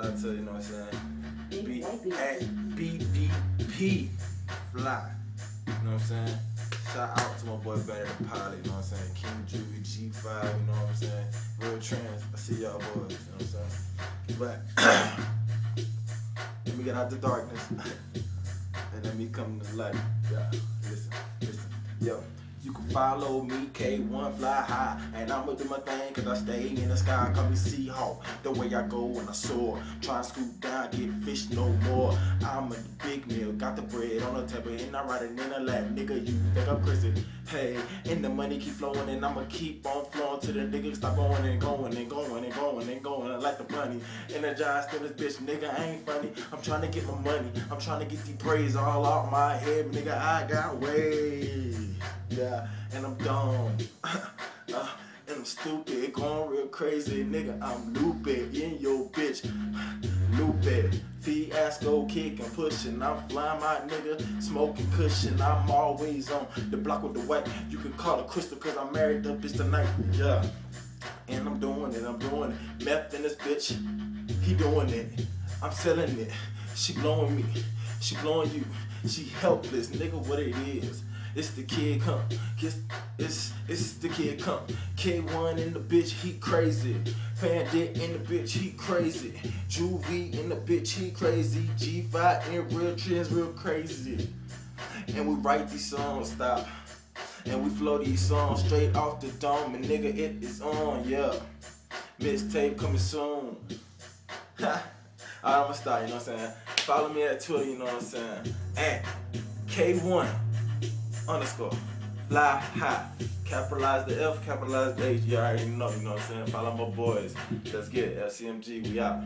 Shout out to, you know what I'm saying, at BDP Fly. You know what I'm saying? Shout out to my boy Benny the Pilot, you know what I'm saying? King Juvie, G5, you know what I'm saying? Real Trans, I see y'all boys, you know what I'm saying? But let me get out the darkness and let me come to the light. Yeah, listen, yo. You can follow me, K1 Fly High, and I'ma do my thing cause I stay in the sky. Call me Seahawk, the way I go when I soar. Try to scoop down, get fish no more. I'm a big meal, got the bread on the table, and I ride it in the lap. Nigga, you think I'm crazy? Hey, and the money keep flowing, and I'ma keep on flowing till the niggas stop going and going and going and going and going. I like the money, energized in this bitch, nigga, I ain't funny. I'm trying to get my money, I'm trying to get these praise all out my head, nigga, I got ways. Yeah, and I'm dumb, and I'm stupid, going real crazy, nigga, I'm Lupe, in your bitch, Lupe, fiasco, kicking, pushing, I'm flying my nigga, smoking cushion, I'm always on the block with the white, you can call it crystal, cause I married the bitch tonight, yeah, and I'm doing it, meth in this bitch, he doing it, I'm selling it, she blowing me, she blowing you, she helpless, nigga, what it is. It's the kid come, it's the kid come. K1 in the bitch, he crazy. Bandit in the bitch, he crazy. Juvie in the bitch, he crazy. G5 in Real Trans, real crazy. And we write these songs, stop. And we flow these songs straight off the dome. And nigga, it is on, yeah. Mixtape coming soon. Ha. Alright, I'ma start, you know what I'm saying? Follow me at Twitter, you know what I'm saying? At K1 _ Fly High. Capitalize the F, capitalize the H. You already know, you know what I'm saying? Follow my boys. Let's get it. LCMG, we out.